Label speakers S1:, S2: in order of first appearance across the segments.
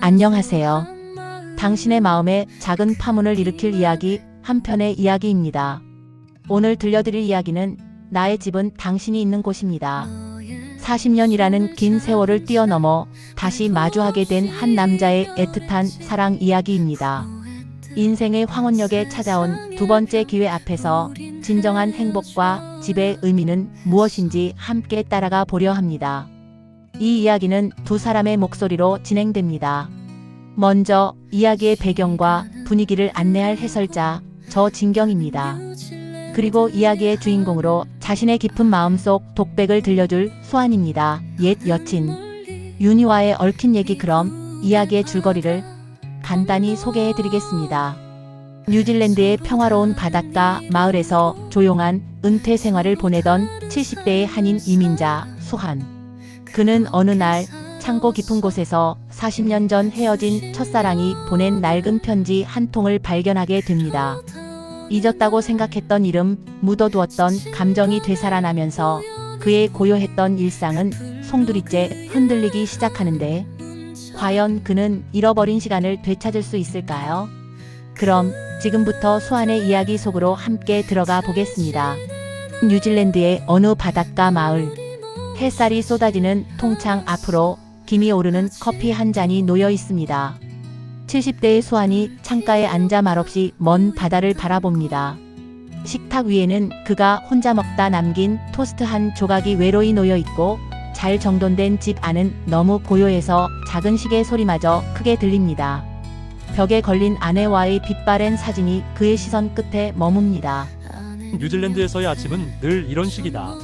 S1: 안녕하세요. 당신의 마음에 작은 파문을 일으킬 이야기, 한 편의 이야기입니다. 오늘 들려드릴 이야기는 나의 집은 당신이 있는 곳입니다. 40년이라는 긴 세월을 뛰어넘어 다시 마주하게 된 한 남자의 애틋한 사랑 이야기입니다. 인생의 황혼역에 찾아온 두 번째 기회 앞에서 진정한 행복과 집의 의미는 무엇인지 함께 따라가 보려 합니다. 이 이야기는 두 사람의 목소리로 진행됩니다. 먼저 이야기의 배경과 분위기를 안내할 해설자, 저 진경입니다. 그리고 이야기의 주인공으로 자신의 깊은 마음속 독백을 들려줄 수환입니다. 옛 여친 윤희와의 얽힌 얘기. 그럼 이야기의 줄거리를 간단히 소개해드리겠습니다. 뉴질랜드의 평화로운 바닷가 마을에서 조용한 은퇴 생활을 보내던 70대의 한인 이민자 수환. 그는 어느 날 창고 깊은 곳에서 40년 전 헤어진 첫사랑이 보낸 낡은 편지 한 통을 발견하게 됩니다. 잊었다고 생각했던 이름, 묻어두었던 감정이 되살아나면서 그의 고요했던 일상은 송두리째 흔들리기 시작하는데, 과연 그는 잃어버린 시간을 되찾을 수 있을까요? 그럼 지금부터 수환의 이야기 속으로 함께 들어가 보겠습니다. 뉴질랜드의 어느 바닷가 마을. 햇살이 쏟아지는 통창 앞으로 김이 오르는 커피 한 잔이 놓여 있습니다. 70대의 수환이 창가에 앉아 말없이 먼 바다를 바라봅니다. 식탁 위에는 그가 혼자 먹다 남긴 토스트 한 조각이 외로이 놓여 있고, 잘 정돈된 집 안은 너무 고요해서 작은 시계 소리마저 크게 들립니다. 벽에 걸린 아내와의 빛바랜 사진이 그의 시선 끝에 머뭅니다.
S2: 뉴질랜드에서의 아침은 늘 이런 식이다.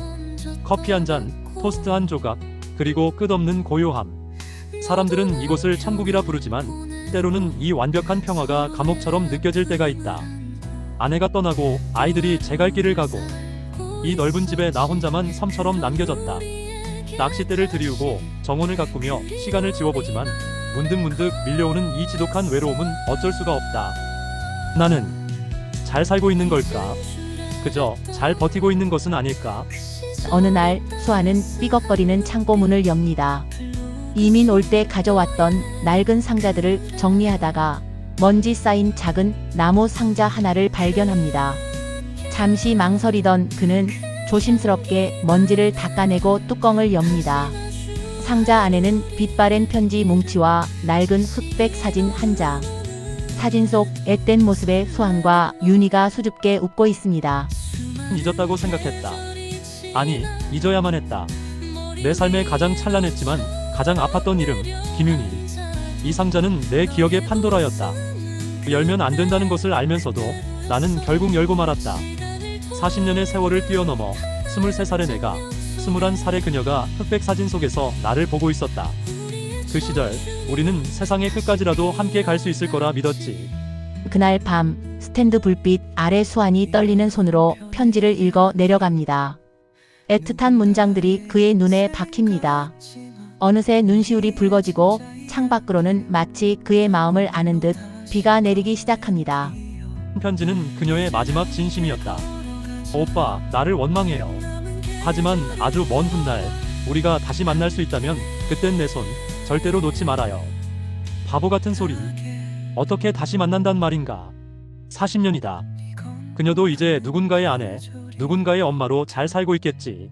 S2: 커피 한 잔, 토스트 한 조각, 그리고 끝없는 고요함. 사람들은 이곳을 천국이라 부르지만 때로는 이 완벽한 평화가 감옥처럼 느껴질 때가 있다. 아내가 떠나고 아이들이 제갈 길을 가고 이 넓은 집에 나 혼자만 섬처럼 남겨졌다. 낚싯대를 들이우고 정원을 가꾸며 시간을 지워보지만 문득문득 밀려오는 이 지독한 외로움은 어쩔 수가 없다. 나는 잘 살고 있는 걸까? 그저 잘 버티고 있는 것은 아닐까?
S1: 어느 날 수환은 삐걱거리는 창고 문을 엽니다. 이민 올 때 가져왔던 낡은 상자들을 정리하다가 먼지 쌓인 작은 나무 상자 하나를 발견합니다. 잠시 망설이던 그는 조심스럽게 먼지를 닦아내고 뚜껑을 엽니다. 상자 안에는 빛바랜 편지 뭉치와 낡은 흑백 사진 한 장. 사진 속 앳된 모습의 수환과 윤희가 수줍게 웃고 있습니다.
S2: 잊었다고 생각했다. 아니, 잊어야만 했다. 내 삶에 가장 찬란했지만 가장 아팠던 이름, 김윤희. 이 상자는 내 기억의 판도라였다. 열면 안 된다는 것을 알면서도 나는 결국 열고 말았다. 40년의 세월을 뛰어넘어 23살의 내가, 21살의 그녀가 흑백 사진 속에서 나를 보고 있었다. 그 시절 우리는 세상의 끝까지라도 함께 갈 수 있을 거라 믿었지.
S1: 그날 밤 스탠드 불빛 아래 수환이 떨리는 손으로 편지를 읽어 내려갑니다. 애틋한 문장들이 그의 눈에 박힙니다. 어느새 눈시울이 붉어지고 창밖으로는 마치 그의 마음을 아는 듯 비가 내리기 시작합니다.
S2: 편지는 그녀의 마지막 진심이었다. 오빠, 나를 원망해요. 하지만 아주 먼 훗날 우리가 다시 만날 수 있다면 그땐 내 손 절대로 놓지 말아요. 바보 같은 소리. 어떻게 다시 만난단 말인가. 40년이다. 그녀도 이제 누군가의 아내, 누군가의 엄마로 잘 살고 있겠지.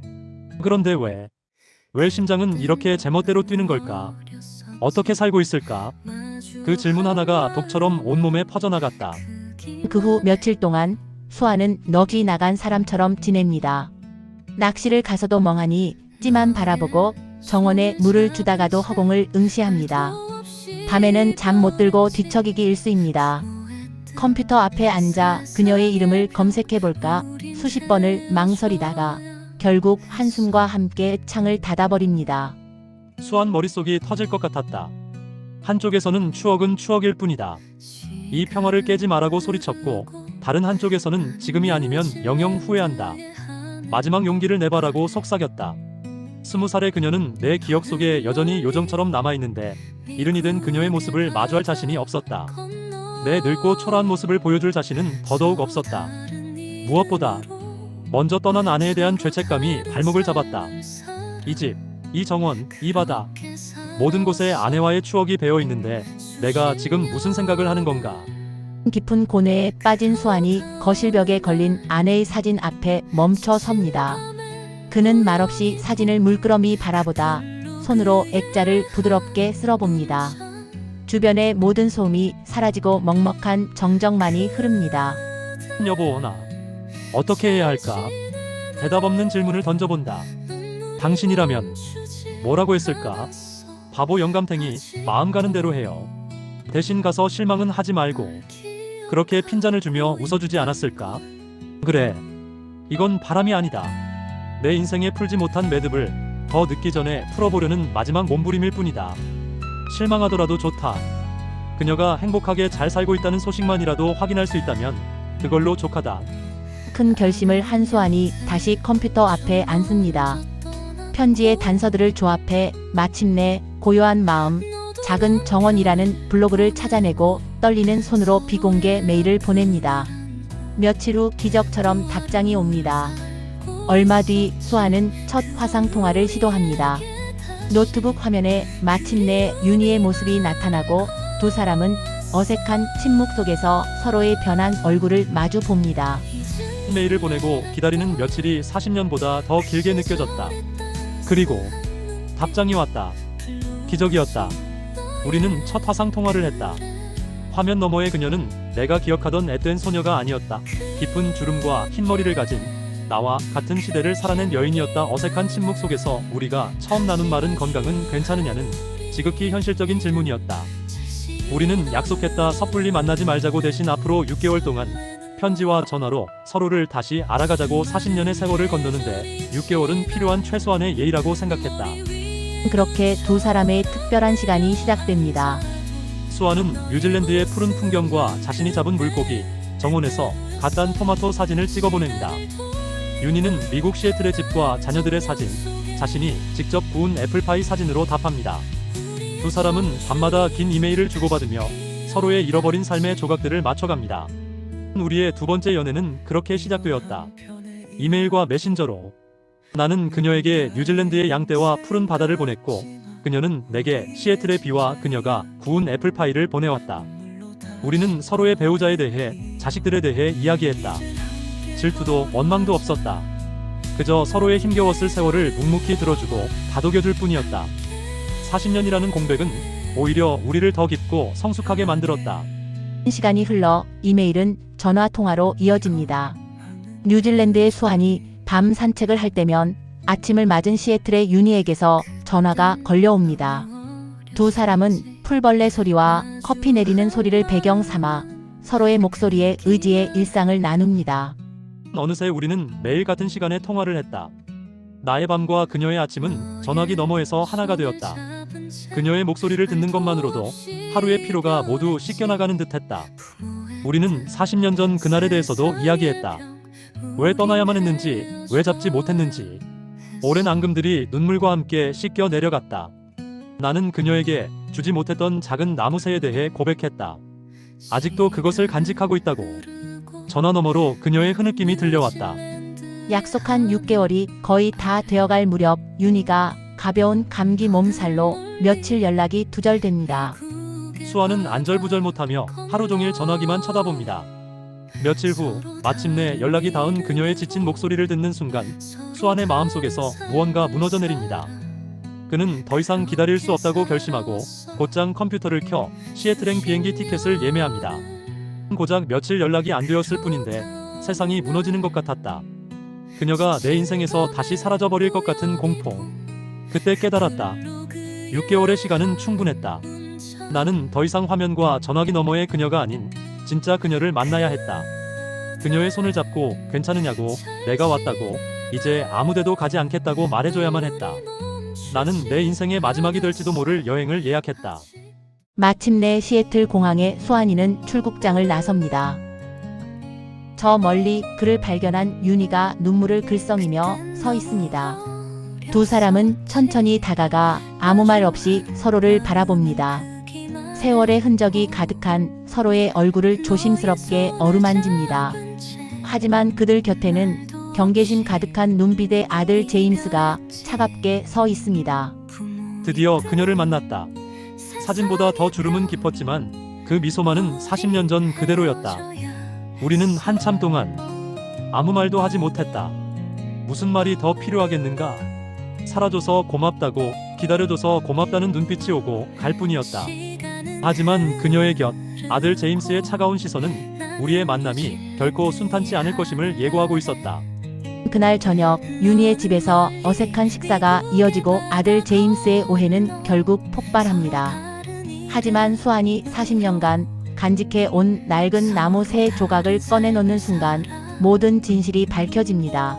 S2: 그런데 왜 심장은 이렇게 제멋대로 뛰는 걸까? 어떻게 살고 있을까? 그 질문 하나가 독처럼 온몸에 퍼져나갔다.
S1: 그 후 며칠 동안 수환은 넋이 나간 사람처럼 지냅니다. 낚시를 가서도 멍하니 찌만 바라보고 정원에 물을 주다가도 허공을 응시합니다. 밤에는 잠 못 들고 뒤척이기 일쑤입니다. 컴퓨터 앞에 앉아 그녀의 이름을 검색해볼까 수십 번을 망설이다가 결국 한숨과 함께 창을 닫아버립니다.
S2: 수환 머릿속이 터질 것 같았다. 한쪽에서는 추억은 추억일 뿐이다. 이 평화를 깨지 말라고 소리쳤고, 다른 한쪽에서는 지금이 아니면 영영 후회한다. 마지막 용기를 내봐라고 속삭였다. 20살의 그녀는 내 기억 속에 여전히 요정처럼 남아있는데, 이른이 된 그녀의 모습을 마주할 자신이 없었다. 내 늙고 초라한 모습을 보여줄 자신은 더더욱 없었다. 무엇보다 먼저 떠난 아내에 대한 죄책감이 발목을 잡았다. 이 집, 정원, 이 바다. 모든 곳에 아내와의 추억이 배어 있는데 내가 지금 무슨 생각을 하는 건가?
S1: 깊은 고뇌에 빠진 수환이 거실벽에 걸린 아내의 사진 앞에 멈춰 섭니다. 그는 말없이 사진을 물끄러미 바라보다 손으로 액자를 부드럽게 쓸어봅니다. 주변의 모든 소음이 사라지고 먹먹한 정적만이 흐릅니다.
S2: 여보, 나 어떻게 해야 할까? 대답 없는 질문을 던져본다. 당신이라면 뭐라고 했을까? 바보 영감탱이, 마음 가는 대로 해요. 대신 가서 실망은 하지 말고. 그렇게 핀잔을 주며 웃어주지 않았을까? 그래, 이건 바람이 아니다. 내 인생에 풀지 못한 매듭을 더 늦기 전에 풀어보려는 마지막 몸부림일 뿐이다. 실망하더라도 좋다. 그녀가 행복하게 잘 살고 있다는 소식만이라도 확인할 수 있다면 그걸로 족하다.
S1: 큰 결심을 한 수환이 다시 컴퓨터 앞에 앉습니다. 편지의 단서들을 조합해 마침내 고요한 마음, 작은 정원이라는 블로그를 찾아내고 떨리는 손으로 비공개 메일을 보냅니다. 며칠 후 기적처럼 답장이 옵니다. 얼마 뒤 수아는 첫 화상통화를 시도합니다. 노트북 화면에 마침내 윤희의 모습이 나타나고 두 사람은 어색한 침묵 속에서 서로의 변한 얼굴을 마주 봅니다.
S2: 메일을 보내고 기다리는 며칠이 40년보다 더 길게 느껴졌다. 그리고 답장이 왔다. 기적이었다. 우리는 첫 화상 통화를 했다. 화면 너머의 그녀는 내가 기억하던 앳된 소녀가 아니었다. 깊은 주름과 흰머리를 가진 나와 같은 시대를 살아낸 여인이었다. 어색한 침묵 속에서 우리가 처음 나눈 말은 건강은 괜찮으냐는 지극히 현실적인 질문이었다. 우리는 약속했다. 섣불리 만나지 말자고. 대신 앞으로 6개월 동안 편지와 전화로 서로를 다시 알아가자고. 40년의 세월을 건너는데 6개월은 필요한 최소한의 예의라고 생각했다.
S1: 그렇게 두 사람의 특별한 시간이 시작됩니다.
S2: 수아는 뉴질랜드의 푸른 풍경과 자신이 잡은 물고기, 정원에서 갓 단 토마토 사진을 찍어 보냅니다. 윤희는 미국 시애틀의 집과 자녀들의 사진, 자신이 직접 구운 애플파이 사진으로 답합니다. 두 사람은 밤마다 긴 이메일을 주고받으며 서로의 잃어버린 삶의 조각들을 맞춰갑니다. 우리의 두 번째 연애는 그렇게 시작되었다. 이메일과 메신저로. 나는 그녀에게 뉴질랜드의 양떼와 푸른 바다를 보냈고 그녀는 내게 시애틀의 비와 그녀가 구운 애플파이를 보내왔다. 우리는 서로의 배우자에 대해, 자식들에 대해 이야기했다. 질투도 원망도 없었다. 그저 서로의 힘겨웠을 세월을 묵묵히 들어주고 다독여줄 뿐이었다. 40년이라는 공백은 오히려 우리를 더 깊고 성숙하게 만들었다.
S1: 시간이 흘러 이메일은 전화 통화로 이어집니다. 뉴질랜드의 수환이 밤 산책을 할 때면 아침을 맞은 시애틀의 윤희에게서 전화가 걸려옵니다. 두 사람은 풀벌레 소리와 커피 내리는 소리를 배경 삼아 서로의 목소리에 의지의 일상을 나눕니다.
S2: 어느새 우리는 매일 같은 시간에 통화를 했다. 나의 밤과 그녀의 아침은 전화기 너머에서 하나가 되었다. 그녀의 목소리를 듣는 것만으로도 하루의 피로가 모두 씻겨나가는 듯했다. 우리는 40년 전 그날에 대해서도 이야기했다. 왜 떠나야만 했는지, 왜 잡지 못했는지. 오랜 앙금들이 눈물과 함께 씻겨 내려갔다. 나는 그녀에게 주지 못했던 작은 나무새에 대해 고백했다. 아직도 그것을 간직하고 있다고. 전화 너머로 그녀의 흐느낌이 들려왔다.
S1: 약속한 6개월이 거의 다 되어갈 무렵 윤희가 가벼운 감기 몸살로 며칠 연락이 두절됩니다.
S2: 수아는 안절부절 못하며 하루 종일 전화기만 쳐다봅니다. 며칠 후 마침내 연락이 닿은 그녀의 지친 목소리를 듣는 순간 수아의 마음속에서 무언가 무너져 내립니다. 그는 더 이상 기다릴 수 없다고 결심하고 곧장 컴퓨터를 켜 시애틀행 비행기 티켓을 예매합니다. 고작 며칠 연락이 안 되었을 뿐인데 세상이 무너지는 것 같았다. 그녀가 내 인생에서 다시 사라져버릴 것 같은 공포. 그때 깨달았다. 6개월의 시간은 충분했다. 나는 더 이상 화면과 전화기 너머의 그녀가 아닌 진짜 그녀를 만나야 했다. 그녀의 손을 잡고 괜찮으냐고, 내가 왔다고, 이제 아무데도 가지 않겠다고 말해줘야만 했다. 나는 내 인생의 마지막이 될지도 모를 여행을 예약했다.
S1: 마침내 시애틀 공항에 수환이는 출국장을 나섭니다. 저 멀리 그를 발견한 윤희가 눈물을 글썽이며 서 있습니다. 두 사람은 천천히 다가가 아무 말 없이 서로를 바라봅니다. 세월의 흔적이 가득한 서로의 얼굴을 조심스럽게 어루만집니다. 하지만 그들 곁에는 경계심 가득한 눈빛의 아들 제임스가 차갑게 서 있습니다.
S2: 드디어 그녀를 만났다. 사진보다 더 주름은 깊었지만 그 미소만은 40년 전 그대로였다. 우리는 한참 동안 아무 말도 하지 못했다. 무슨 말이 더 필요하겠는가? 살아줘서 고맙다고, 기다려줘서 고맙다는 눈빛이 오고 갈 뿐이었다. 하지만 그녀의 곁, 아들 제임스의 차가운 시선은 우리의 만남이 결코 순탄치 않을 것임을 예고하고 있었다.
S1: 그날 저녁 윤희의 집에서 어색한 식사가 이어지고 아들 제임스의 오해는 결국 폭발합니다. 하지만 수환이 40년간 간직해 온 낡은 나무 새 조각을 꺼내놓는 순간 모든 진실이 밝혀집니다.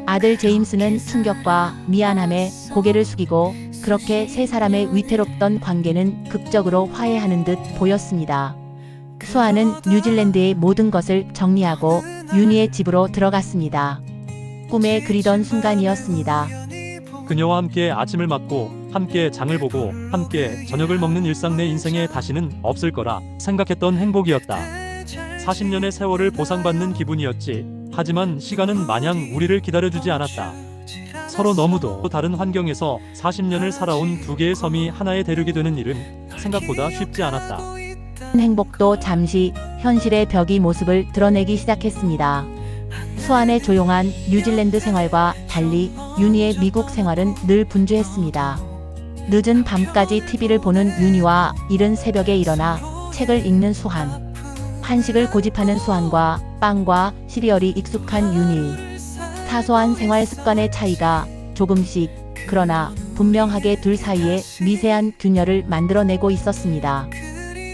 S1: 아들 제임스는 충격과 미안함에 고개를 숙이고 그렇게 세 사람의 위태롭던 관계는 극적으로 화해하는 듯 보였습니다. 수아는 뉴질랜드의 모든 것을 정리하고 윤희의 집으로 들어갔습니다. 꿈에 그리던 순간이었습니다.
S2: 그녀와 함께 아침을 맞고 함께 장을 보고 함께 저녁을 먹는 일상 내 인생에 다시는 없을 거라 생각했던 행복이었다. 40년의 세월을 보상받는 기분이었지. 하지만 시간은 마냥 우리를 기다려주지 않았다. 서로 너무도 다른 환경에서 40년을 살아온 두 개의 섬이 하나의 대륙이 되는 일은 생각보다 쉽지 않았다.
S1: 행복도 잠시 현실의 벽이 모습을 드러내기 시작했습니다. 수안의 조용한 뉴질랜드 생활과 달리 윤희의 미국 생활은 늘 분주했습니다. 늦은 밤까지 TV를 보는 윤희와 이른 새벽에 일어나 책을 읽는 수한. 한식을 고집하는 수한과 빵과 시리얼이 익숙한 윤희. 사소한 생활 습관의 차이가 조금씩 그러나 분명하게 둘 사이에 미세한 균열을 만들어내고 있었습니다.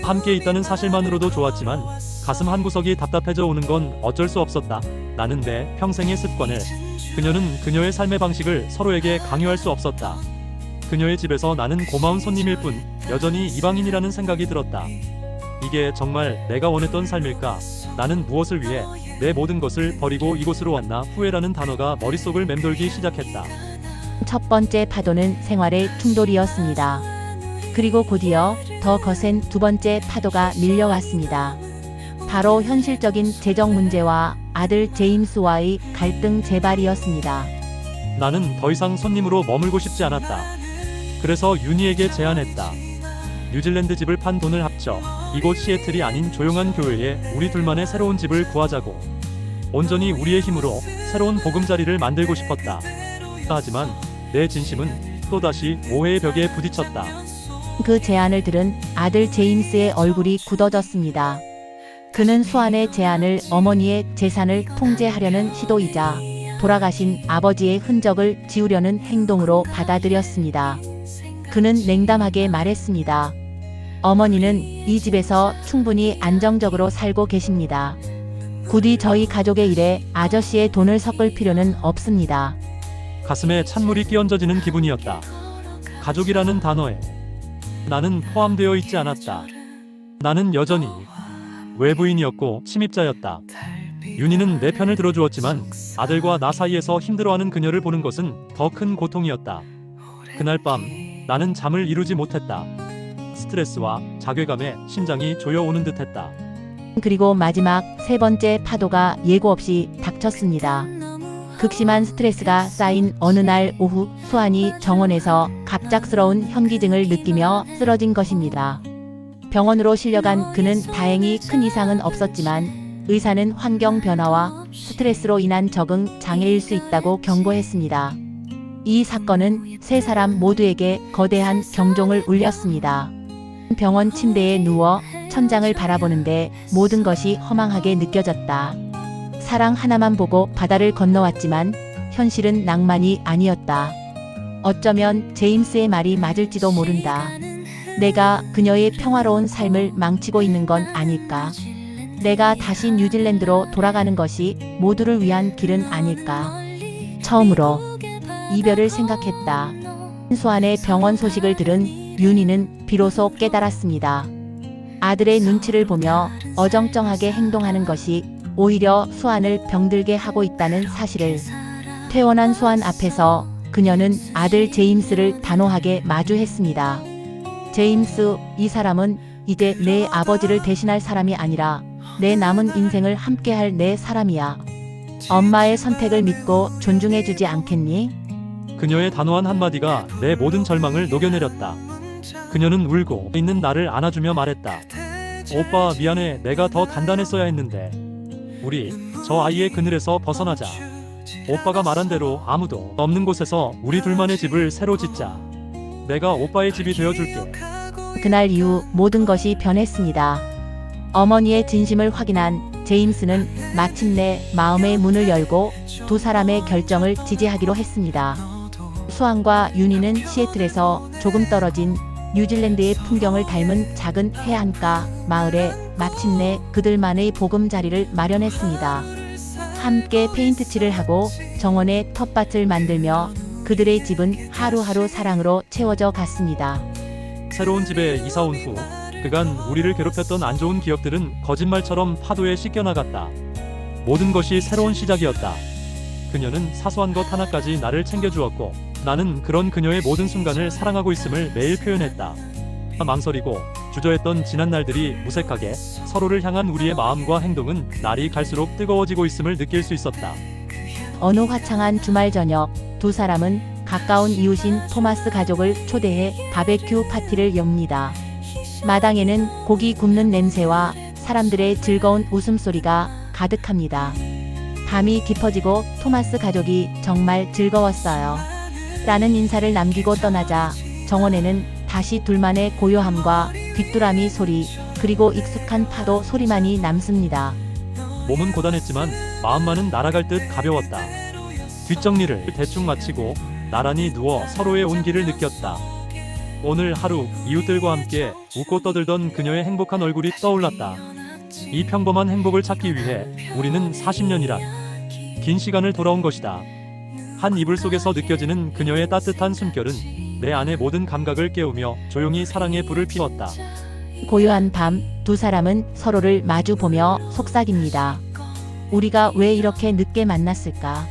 S2: 함께 있다는 사실만으로도 좋았지만 가슴 한구석이 답답해져 오는 건 어쩔 수 없었다. 나는 내 평생의 습관을, 그녀는 그녀의 삶의 방식을 서로에게 강요할 수 없었다. 그녀의 집에서 나는 고마운 손님일 뿐 여전히 이방인이라는 생각이 들었다. 이게 정말 내가 원했던 삶일까? 나는 무엇을 위해 내 모든 것을 버리고 이곳으로 왔나? 후회라는 단어가 머릿속을 맴돌기 시작했다.
S1: 첫 번째 파도는 생활의 충돌이었습니다. 그리고 곧이어 더 거센 두 번째 파도가 밀려왔습니다. 바로 현실적인 재정 문제와 아들 제임스와의 갈등 재발이었습니다.
S2: 나는 더 이상 손님으로 머물고 싶지 않았다. 그래서 윤희에게 제안했다. 뉴질랜드 집을 판 돈을 합쳐 이곳 시애틀이 아닌 조용한 교회에 우리 둘만의 새로운 집을 구하자고. 온전히 우리의 힘으로 새로운 보금자리를 만들고 싶었다. 하지만 내 진심은 또다시 오해의 벽에 부딪혔다.
S1: 그 제안을 들은 아들 제임스의 얼굴이 굳어졌습니다. 그는 수안의 제안을 어머니의 재산을 통제하려는 시도이자 돌아가신 아버지의 흔적을 지우려는 행동으로 받아들였습니다. 그는 냉담하게 말했습니다. 어머니는 이 집에서 충분히 안정적으로 살고 계십니다. 굳이 저희 가족의 일에 아저씨의 돈을 섞을 필요는 없습니다.
S2: 가슴에 찬물이 끼얹어지는 기분이었다. 가족이라는 단어에 나는 포함되어 있지 않았다. 나는 여전히 외부인이었고 침입자였다. 윤희는 내 편을 들어주었지만 아들과 나 사이에서 힘들어하는 그녀를 보는 것은 더 큰 고통이었다. 그날 밤 나는 잠을 이루지 못했다. 스트레스와 자괴감에 심장이 조여오는 듯했다.
S1: 그리고 마지막 세 번째 파도가 예고 없이 닥쳤습니다. 극심한 스트레스가 쌓인 어느 날 오후 수안이 정원에서 갑작스러운 현기증을 느끼며 쓰러진 것입니다. 병원으로 실려간 그는 다행히 큰 이상은 없었지만 의사는 환경 변화와 스트레스로 인한 적응 장애일 수 있다고 경고했습니다. 이 사건은 세 사람 모두에게 거대한 경종을 울렸습니다. 병원 침대에 누워 천장을 바라보는데 모든 것이 허망하게 느껴졌다. 사랑 하나만 보고 바다를 건너왔지만 현실은 낭만이 아니었다. 어쩌면 제임스의 말이 맞을지도 모른다. 내가 그녀의 평화로운 삶을 망치고 있는 건 아닐까? 내가 다시 뉴질랜드로 돌아가는 것이 모두를 위한 길은 아닐까? 처음으로 이별을 생각했다. 수안의 병원 소식을 들은 윤희는 비로소 깨달았습니다. 아들의 눈치를 보며 어정쩡하게 행동하는 것이 오히려 수안을 병들게 하고 있다는 사실을. 퇴원한 수안 앞에서 그녀는 아들 제임스를 단호하게 마주했습니다. 제임스, 이 사람은 이제 내 아버지를 대신할 사람이 아니라 내 남은 인생을 함께할 내 사람이야. 엄마의 선택을 믿고 존중해주지 않겠니?
S2: 그녀의 단호한 한마디가 내 모든 절망을 녹여내렸다. 그녀는 울고 있는 나를 안아주며 말했다. 오빠 미안해. 내가 더 단단했어야 했는데. 우리 저 아이의 그늘에서 벗어나자. 오빠가 말한 대로 아무도 없는 곳에서 우리 둘만의 집을 새로 짓자. 내가 오빠의 집이 되어줄게.
S1: 그날 이후 모든 것이 변했습니다. 어머니의 진심을 확인한 제임스는 마침내 마음의 문을 열고 두 사람의 결정을 지지하기로 했습니다. 수안과 윤희는 시애틀에서 조금 떨어진 뉴질랜드의 풍경을 닮은 작은 해안가 마을에 마침내 그들만의 보금자리를 마련했습니다. 함께 페인트칠을 하고 정원에 텃밭을 만들며 그들의 집은 하루하루 사랑으로 채워져 갔습니다.
S2: 새로운 집에 이사 온 후 그간 우리를 괴롭혔던 안 좋은 기억들은 거짓말처럼 파도에 씻겨나갔다. 모든 것이 새로운 시작이었다. 그녀는 사소한 것 하나까지 나를 챙겨주었고 나는 그런 그녀의 모든 순간을 사랑하고 있음을 매일 표현했다. 망설이고 주저했던 지난 날들이 무색하게 서로를 향한 우리의 마음과 행동은 날이 갈수록 뜨거워지고 있음을 느낄 수 있었다.
S1: 어느 화창한 주말 저녁 두 사람은 가까운 이웃인 토마스 가족을 초대해 바베큐 파티를 엽니다. 마당에는 고기 굽는 냄새와 사람들의 즐거운 웃음소리가 가득합니다. 밤이 깊어지고 토마스 가족이 정말 즐거웠어요. 라는 인사를 남기고 떠나자 정원에는 다시 둘만의 고요함과 귀뚜라미 소리 그리고 익숙한 파도 소리만이 남습니다.
S2: 몸은 고단했지만 마음만은 날아갈 듯 가벼웠다. 뒷정리를 대충 마치고 나란히 누워 서로의 온기를 느꼈다. 오늘 하루 이웃들과 함께 웃고 떠들던 그녀의 행복한 얼굴이 떠올랐다. 이 평범한 행복을 찾기 위해 우리는 40년이란 긴 시간을 돌아온 것이다. 한 이불 속에서 느껴지는 그녀의 따뜻한 숨결은 내 안의 모든 감각을 깨우며 조용히 사랑의 불을 피웠다.
S1: 고요한 밤 두 사람은 서로를 마주 보며 속삭입니다. 우리가 왜 이렇게 늦게 만났을까?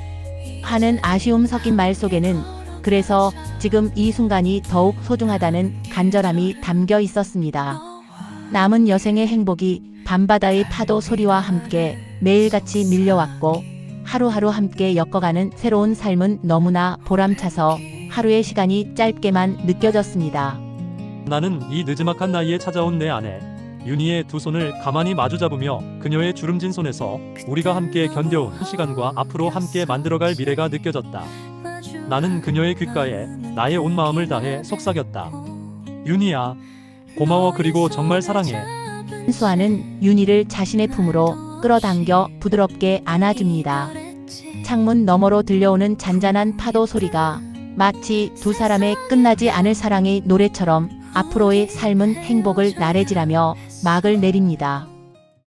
S1: 하는 아쉬움 섞인 말 속에는 그래서 지금 이 순간이 더욱 소중하다는 간절함이 담겨 있었습니다. 남은 여생의 행복이 밤바다의 파도 소리와 함께 매일같이 밀려왔고 하루하루 함께 엮어가는 새로운 삶은 너무나 보람차서 하루의 시간이 짧게만 느껴졌습니다.
S2: 나는 이 느지막한 나이에 찾아온 내 아내 윤희의 두 손을 가만히 마주잡으며 그녀의 주름진 손에서 우리가 함께 견뎌온 시간과 앞으로 함께 만들어갈 미래가 느껴졌다. 나는 그녀의 귓가에 나의 온 마음을 다해 속삭였다. 윤희야, 고마워. 그리고 정말 사랑해.
S1: 수아는 윤희를 자신의 품으로 끌어당겨 부드럽게 안아줍니다. 창문 너머로 들려오는 잔잔한 파도 소리가 마치 두 사람의 끝나지 않을 사랑의 노래처럼 앞으로의 삶은 행복을 나래지라며 막을 내립니다.